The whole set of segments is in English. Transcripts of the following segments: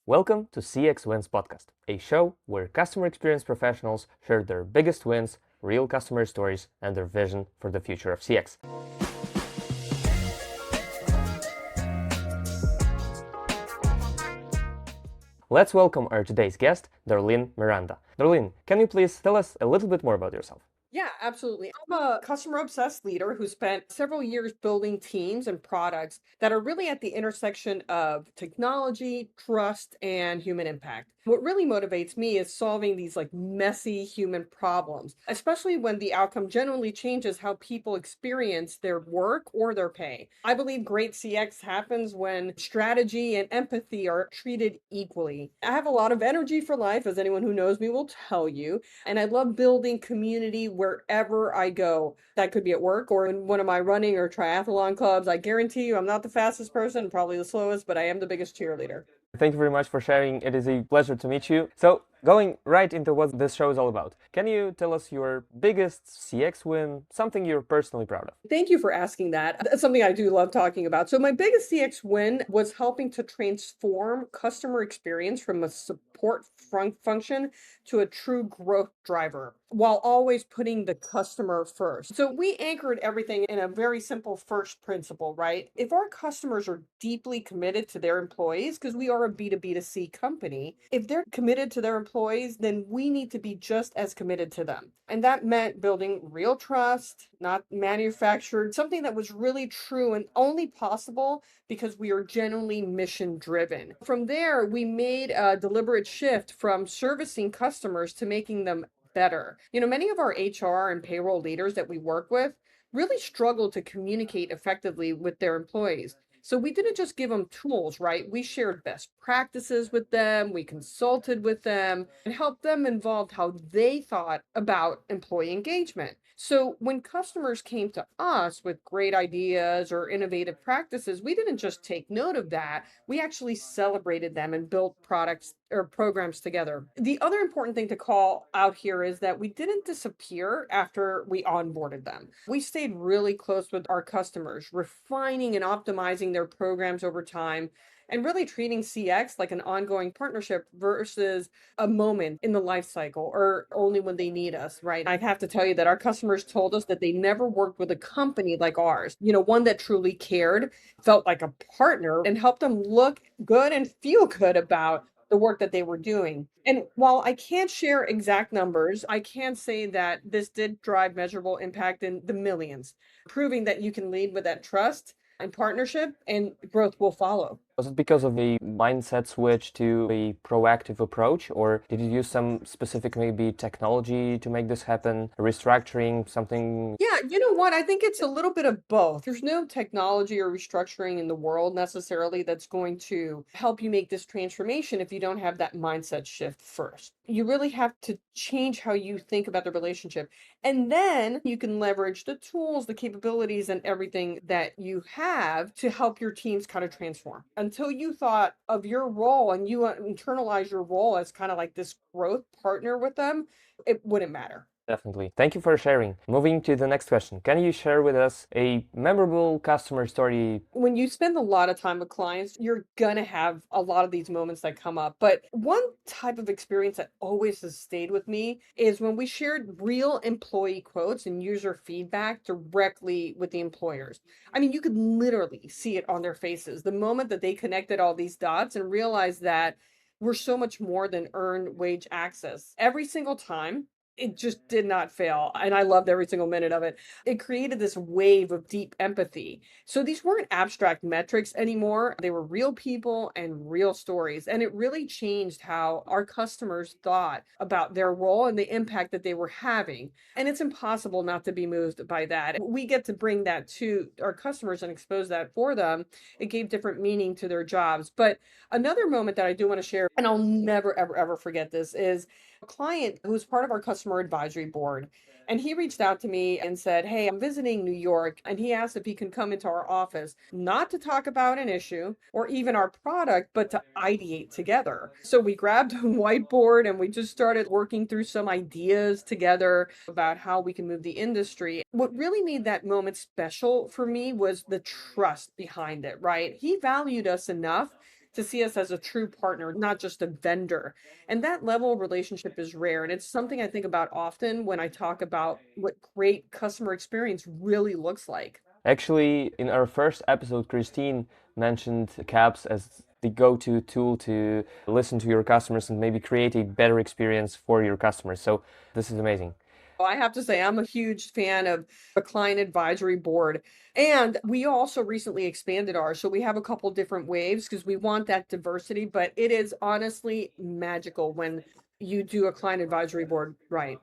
Welcome to CX Wins Podcast, a show where customer experience professionals share their biggest wins, real customer stories, and their vision for the future of CX. Let's welcome our today's guest, Darlene Miranda. Darlene, can you please tell us a little bit more about yourself? Yeah, absolutely. I'm a customer obsessed leader who spent several years building teams and products that are really at the intersection of technology, trust, and human impact. What really motivates me is solving these messy human problems, especially when the outcome generally changes how people experience their work or their pay. I believe great CX happens when strategy and empathy are treated equally. I have a lot of energy for life, as anyone who knows me will tell you. And I love building community wherever I go. That could be at work or in one of my running or triathlon clubs. I guarantee you I'm not the fastest person, probably the slowest, but I am the biggest cheerleader. Thank you very much for sharing. It is a pleasure to meet you. So, going right into what this show is all about, can you tell us your biggest CX win, something you're personally proud of? Thank you for asking that. That's something I do love talking about. So my biggest CX win was helping to transform customer experience from a support function to a true growth driver while always putting the customer first. So we anchored everything in a very simple first principle, right? If our customers are deeply committed to their employees, because we are a B2B2C company, if they're committed to their employees, then we need to be just as committed to them. And that meant building real trust, not manufactured, something that was really true and only possible because we are genuinely mission driven. From there, we made a deliberate shift from servicing customers to making them better. Many of our HR and payroll leaders that we work with really struggle to communicate effectively with their employees. So we didn't just give them tools, right? We shared best practices with them, we consulted with them, and helped them involve how they thought about employee engagement. So when customers came to us with great ideas or innovative practices, we didn't just take note of that. We actually celebrated them and built products or programs together. The other important thing to call out here is that we didn't disappear after we onboarded them. We stayed really close with our customers, refining and optimizing their programs over time and really treating CX like an ongoing partnership versus a moment in the life cycle or only when they need us, right? I have to tell you that our customers told us that they never worked with a company like ours, one that truly cared, felt like a partner, and helped them look good and feel good about the work that they were doing. And while I can't share exact numbers, I can say that this did drive measurable impact in the millions, proving that you can lead with that trust and partnership and growth will follow. Was it because of a mindset switch to a proactive approach, or did you use some specific maybe technology to make this happen? Restructuring something? Yeah, you know what? I think it's a little bit of both. There's no technology or restructuring in the world necessarily that's going to help you make this transformation if you don't have that mindset shift first. You really have to change how you think about the relationship. And then you can leverage the tools, the capabilities, and everything that you have to help your teams kind of transform. Until you thought of your role and you internalize your role as kind of like this growth partner with them, it wouldn't matter. Definitely. Thank you for sharing. Moving to the next question. Can you share with us a memorable customer story? When you spend a lot of time with clients, you're gonna have a lot of these moments that come up. But one type of experience that always has stayed with me is when we shared real employee quotes and user feedback directly with the employers. I mean, you could literally see it on their faces the moment that they connected all these dots and realized that we're so much more than earned wage access. Every single time, it just did not fail. And I loved every single minute of it. It created this wave of deep empathy. So these weren't abstract metrics anymore. They were real people and real stories. And it really changed how our customers thought about their role and the impact that they were having. And it's impossible not to be moved by that. We get to bring that to our customers and expose that for them. It gave different meaning to their jobs. But another moment that I do want to share, and I'll never, ever, ever forget this, is a client who's part of our customer advisory board. And he reached out to me and said, "Hey, I'm visiting New York." And he asked if he can come into our office, not to talk about an issue or even our product, but to ideate together. So we grabbed a whiteboard and we just started working through some ideas together about how we can move the industry. What really made that moment special for me was the trust behind it, right? He valued us enough to see us as a true partner, not just a vendor. And that level of relationship is rare. And it's something I think about often when I talk about what great customer experience really looks like. Actually, in our first episode, Christine mentioned CAPS as the go-to tool to listen to your customers and maybe create a better experience for your customers. So this is amazing. Well, I have to say, I'm a huge fan of a client advisory board. And we also recently expanded ours. So we have a couple different waves because we want that diversity, but it is honestly magical when you do a client advisory board right.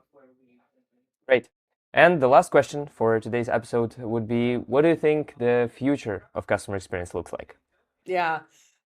Great. And the last question for today's episode would be, what do you think the future of customer experience looks like? Yeah.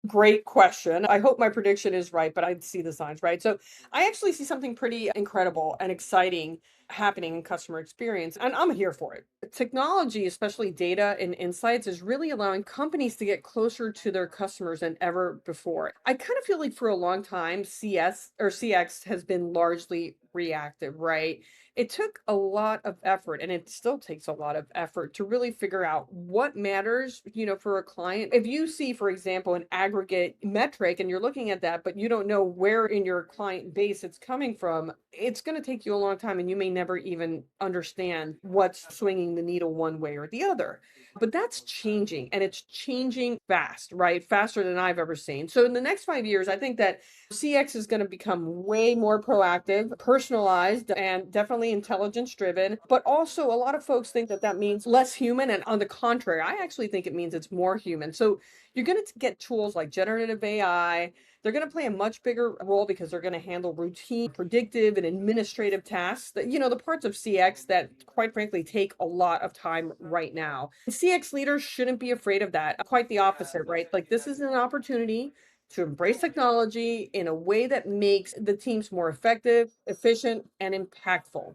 Great question. I hope my prediction is right, but I see the signs, right? So I actually see something pretty incredible and exciting happening in customer experience, and I'm here for it. Technology, especially data and insights, is really allowing companies to get closer to their customers than ever before. I kind of feel like for a long time, CS or CX has been largely reactive, right? It took a lot of effort and it still takes a lot of effort to really figure out what matters, for a client. If you see, for example, an aggregate metric and you're looking at that, but you don't know where in your client base it's coming from, it's going to take you a long time and you may never even understand what's swinging the needle one way or the other. But that's changing and it's changing fast, right? Faster than I've ever seen. So in the next 5 years, I think that CX is going to become way more proactive, personalized, and definitely intelligence driven. But also, a lot of folks think that that means less human. And on the contrary, I actually think it means it's more human. So you're going to get tools like generative AI. They're going to play a much bigger role because they're going to handle routine, predictive, and administrative tasks that, the parts of CX that, quite frankly, take a lot of time right now. CX leaders shouldn't be afraid of that. Quite the opposite, right? Like, this is an opportunity to embrace technology in a way that makes the teams more effective, efficient, and impactful.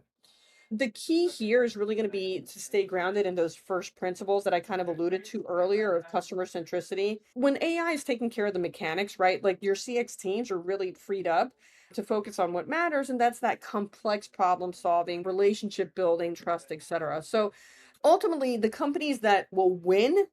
The key here is really going to be to stay grounded in those first principles that I kind of alluded to earlier of customer centricity. When AI is taking care of the mechanics, right? Like your CX teams are really freed up to focus on what matters, and that's that complex problem solving, relationship building, trust, etc. So ultimately, the companies that will win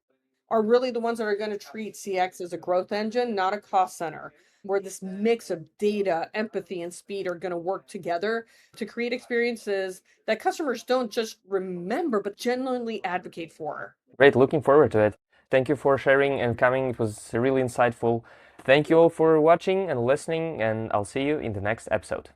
are really the ones that are going to treat CX as a growth engine, not a cost center, where this mix of data, empathy, and speed are going to work together to create experiences that customers don't just remember, but genuinely advocate for. Great, looking forward to it. Thank you for sharing and coming. It was really insightful. Thank you all for watching and listening, and I'll see you in the next episode.